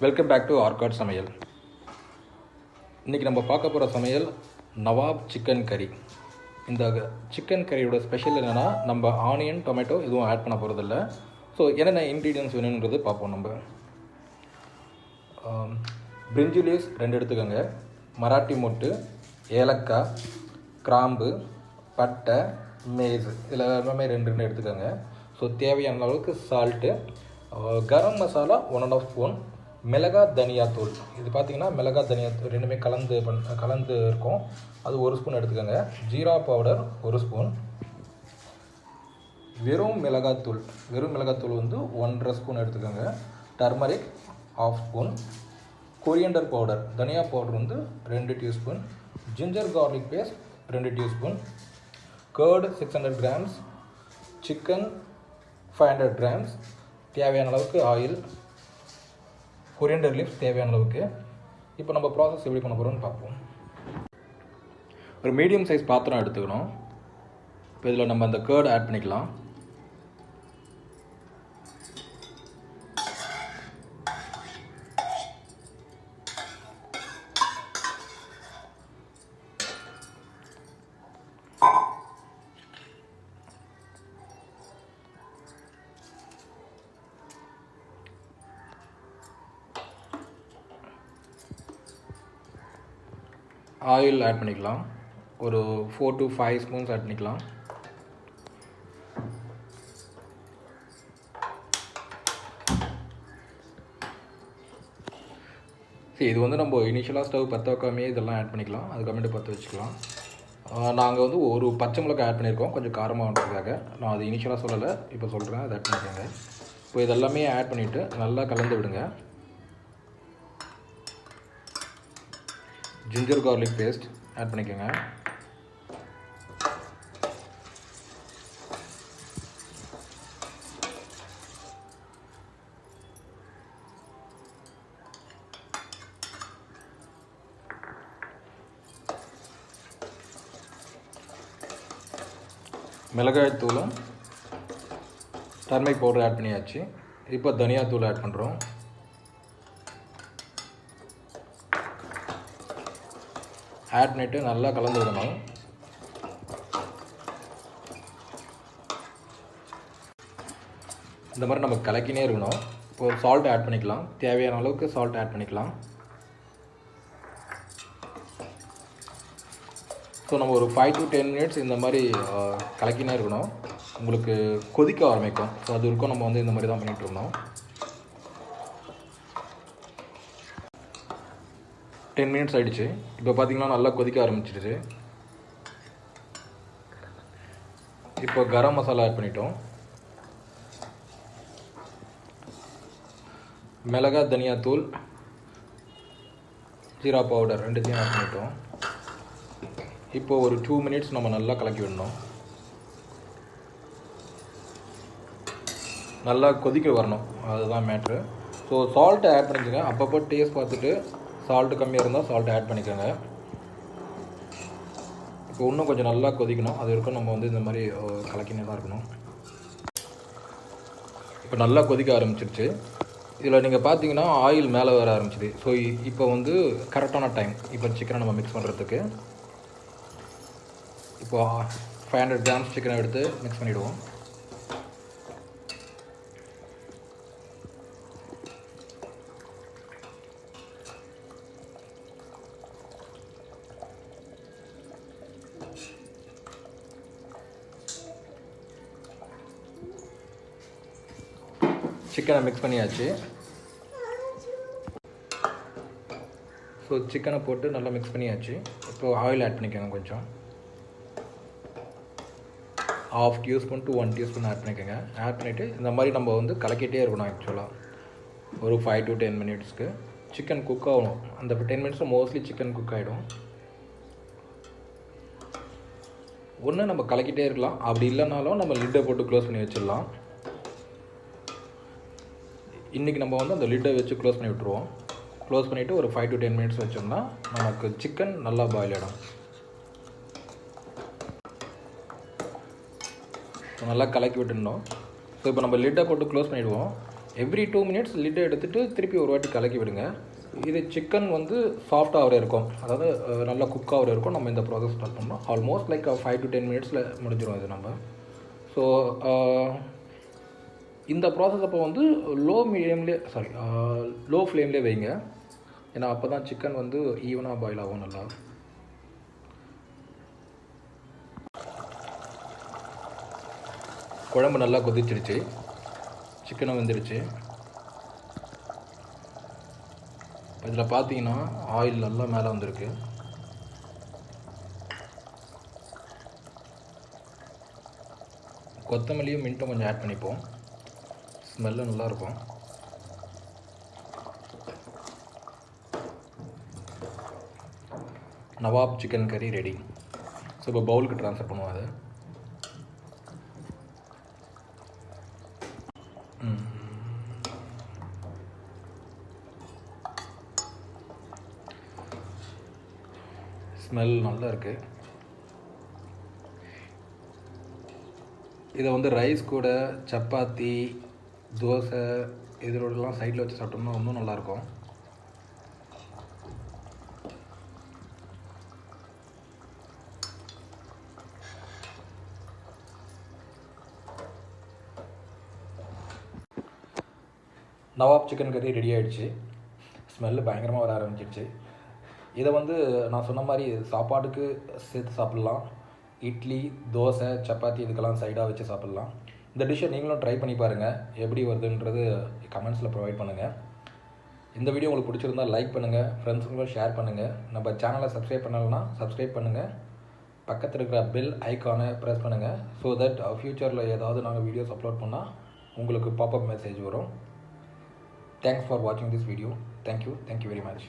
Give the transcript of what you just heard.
Welcome back to Arcot சமையல். இன்றைக்கி நம்ம பார்க்க போகிற சமையல் நவாப் சிக்கன் கறி. இந்த சிக்கன் கறியோட ஸ்பெஷல் என்னென்னா, நம்ம ஆனியன் டொமேட்டோ எதுவும் ஆட் பண்ண போகிறதில்ல. ஸோ என்னென்ன இன்க்ரீடியன்ஸ் வேணுங்கிறது பார்ப்போம். நம்ம பிரிஞ்சி லீவ்ஸ் 2 எடுத்துக்கோங்க, மராட்டி மொட்டு, ஏலக்காய், கிராம்பு, பட்டை, மேஸ், இதில் எல்லாமே 2 எடுத்துக்கோங்க. ஸோ தேவையான அளவுக்கு சால்ட்டு, கரம் மசாலா 1½ ஸ்பூன், மிளகா தனியாத்தூள். இது பார்த்திங்கன்னா மிளகா தனியாத்தூள் ரெண்டுமே கலந்து இருக்கும், அது 1 ஸ்பூன் எடுத்துக்கோங்க. ஜீரா பவுடர் 1 ஸ்பூன், வெறும் மிளகாத்தூள் வந்து 1½ ஸ்பூன் எடுத்துக்கோங்க. டர்மரிக் 1/2 ஸ்பூன், கொரியண்டர் பவுடர் தனியா பவுடர் வந்து 2 teaspoon, ginger garlic paste 2 teaspoon, curd 600 grams, chicken 500 grams, தேவையான அளவுக்கு ஆயில், கொரியண்டர் லீவ்ஸ் தேவையான அளவுக்கு. இப்போ நம்ம ப்ராசஸ் எப்படி பண்ண போகிறோம்னு பார்ப்போம். ஒரு மீடியம் சைஸ் பாத்திரம் எடுத்துக்கணும். இப்போ இதில் நம்ம அந்த கர்டு ஆட் பண்ணிக்கலாம். ஆயில் ஆட் பண்ணிக்கலாம். ஒரு 4 to 5 ஸ்பூன்ஸ் ஆட் பண்ணிக்கலாம். சரி, இது வந்து நம்ம இனிஷியலாக ஸ்டவ் பற்ற வைக்காமே இதெல்லாம் ஆட் பண்ணிக்கலாம், அதுக்கப்புறமேட்டு பற்ற வச்சுக்கலாம். நாங்கள் வந்து ஒரு பச்சை மிளகாய் ஆட் பண்ணியிருக்கோம், கொஞ்சம் காரமாகன்றதுக்காக. நான் அது இனிஷியலாக சொல்லலை, இப்போ சொல்கிறேன், அதை ஆட் பண்ணிக்கோங்க. இப்போ இதெல்லாமே ஆட் பண்ணிவிட்டு நல்லா கலந்து விடுங்க. ஜிஞ்சர் கார்லிக் பேஸ்ட் ஆட் பண்ணிக்கோங்க. மிளகாய் தூளும் டர்மரிக் பவுடர் ஆட் பண்ணியாச்சு. இப்போ தனியாத்தூள் ஆட் பண்ணுறோம். ஆட் பண்ணிவிட்டு நல்லா கலந்து விடணும். இந்த மாதிரி நம்ம கலக்கினே இருக்கணும். இப்போ சால்ட் ஆட் பண்ணிக்கலாம், தேவையான அளவுக்கு சால்ட் ஆட் பண்ணிக்கலாம். ஸோ நம்ம ஒரு 5 to 10 மினிட்ஸ் இந்த மாதிரி கலக்கினே இருக்கணும். உங்களுக்கு கொதிக்க ஆரம்பிக்கும், ஸோ அது இருக்கும். நம்ம வந்து இந்த மாதிரி தான் பண்ணிகிட்டு இருந்தோம். 10 மினிட்ஸ் ஆகிடுச்சு. இப்போ பார்த்திங்கன்னா நல்லா கொதிக்க ஆரம்பிச்சிடுச்சு. இப்போ கரம் மசாலா ஆட் பண்ணிட்டோம். மிளகா தனியாத்தூள், ஜீரா பவுடர் 2த்தையும் ஆட் பண்ணிட்டோம். இப்போ ஒரு 2 மினிட்ஸ் நம்ம நல்லா கலக்கி விடணும். நல்லா கொதிக்க வரணும், அதுதான் மேட்ரு. ஸோ சால்ட்டை ஆட் பண்ணிக்கோங்க. அப்பப்போ டேஸ்ட் பார்த்துட்டு சால்ட்டு கம்மியாக இருந்தால் சால்ட் ஆட் பண்ணிக்கோங்க. இப்போ இன்னும் கொஞ்சம் நல்லா கொதிக்கணும், அது வரைக்கும் நம்ம வந்து இந்த மாதிரி கலக்கினே தான் இருக்கணும். இப்போ நல்லா கொதிக்க ஆரம்பிச்சிருச்சு. இதில் நீங்கள் பார்த்தீங்கன்னா ஆயில் மேலே வர ஆரம்பிச்சிது. ஸோ இப்போ வந்து கரெக்டான டைம் இப்போ சிக்கனை நம்ம மிக்ஸ் பண்ணுறதுக்கு. இப்போ 500 கிராம்ஸ் சிக்கனை எடுத்து மிக்ஸ் பண்ணிவிடுவோம். சிக்கனை மிக்ஸ் பண்ணியாச்சு. ஸோ சிக்கனை போட்டு நல்லா மிக்ஸ் பண்ணியாச்சு. இப்போ ஆயில் ஆட் பண்ணிக்கோங்க. கொஞ்சம் 1/2 டீஸ்பூன் to 1 டீஸ்பூன் ஆட் பண்ணிக்கோங்க. ஆட் பண்ணிவிட்டு இந்த மாதிரி நம்ம வந்து கலக்கிட்டே இருக்கணும். ஆக்சுவலாக ஒரு 5 to 10 மினிட்ஸ்க்கு சிக்கன் குக் ஆகணும். அந்த 10 மினிட்ஸில் மோஸ்ட்லி சிக்கன் குக் ஆகிடும். ஒன்று நம்ம கலக்கிட்டே இருக்கலாம், அப்படி இல்லைனாலும் நம்ம லிட்டை போட்டு க்ளோஸ் பண்ணி வச்சிடலாம். இன்றைக்கி நம்ம வந்து அந்த லிட்டை வச்சு க்ளோஸ் பண்ணி விட்ருவோம். க்ளோஸ் பண்ணிவிட்டு ஒரு 5 to 10 மினிட்ஸ் வச்சோம்னா நமக்கு சிக்கன் நல்லா பாயில் ஆகிடும். நல்லா கலக்கி விட்டுருந்தோம். ஸோ இப்போ நம்ம லிட்டை போட்டு க்ளோஸ் பண்ணிவிடுவோம். எவ்ரி 2 மினிட்ஸ் லிட்டை எடுத்துகிட்டு திருப்பி ஒரு வாட்டி கலக்கி விடுங்க. இது சிக்கன் வந்து சாஃப்டாக ஆகிற இருக்கும், அதாவது நல்லா குக் ஆகிற இருக்கும். நம்ம இந்த ப்ராசஸ் ஸ்டார்ட் பண்ணோம். ஆல்மோஸ்ட் லைக் 5 to 10 மினிட்ஸில் முடிஞ்சிடும் இது நம்ம. ஸோ இந்த ப்ராசஸ் அப்போ வந்து லோ ஃப்ளேம்லேயே வைங்க. ஏன்னா அப்போ தான் சிக்கன் வந்து ஈவனாக பாயில் ஆகும் நல்லா. குழம்பு நல்லா கொதிச்சிருச்சு, சிக்கனும் வெந்துருச்சு. இதில் பார்த்தீங்கன்னா ஆயில் நல்லா மேலே வந்திருக்கு. கொத்தமல்லியும் மின்ட்டும் கொஞ்சம் ஆட் பண்ணிப்போம், ஸ்மெல்லும் நல்லாயிருக்கும். நவாப் சிக்கன் கறி ரெடி. ஸோ இப்போ பவுலுக்கு ட்ரான்ஸ்ஃபர் பண்ணுவோம் அதை. ஸ்மெல் நல்லா இருக்குது. இதை வந்து ரைஸ் கூட, சப்பாத்தி, தோசை இதோடலாம் சைடில் வச்சு சாப்பிட்டோம்னா இன்னும் நல்லாயிருக்கும். நவாப் சிக்கன் கறி ரெடி ஆகிடுச்சு. ஸ்மெல்லு பயங்கரமாக வர ஆரம்பிச்சிடுச்சு. இதை வந்து நான் சொன்ன மாதிரி சாப்பாட்டுக்கு சேர்த்து சாப்பிட்லாம். இட்லி, தோசை, சப்பாத்தி இதுக்கெல்லாம் சைடாக வச்சு சாப்பிட்லாம். இந்த டிஷ்ஷை நீங்களும் ட்ரை பண்ணி பாருங்கள். எப்படி வருதுன்றது கமெண்ட்ஸில் ப்ரொவைட் பண்ணுங்கள். இந்த வீடியோ உங்களுக்கு பிடிச்சிருந்தால் லைக் பண்ணுங்கள், ஃப்ரெண்ட்ஸுங்களும் ஷேர் பண்ணுங்கள். நம்ம சேனலை சப்ஸ்கிரைப் பண்ணலைன்னா சப்ஸ்கிரைப் பண்ணுங்கள். பக்கத்தில் இருக்கிற பெல் ஐக்கானை ப்ரெஸ் பண்ணுங்கள். ஸோ தட் ஃப்யூச்சரில் ஏதாவது நாங்கள் வீடியோஸ் அப்லோட் பண்ணால் உங்களுக்கு பாப்அப் மெசேஜ் வரும். தேங்க்ஸ் ஃபார் வாட்சிங் this video. Thank you very much.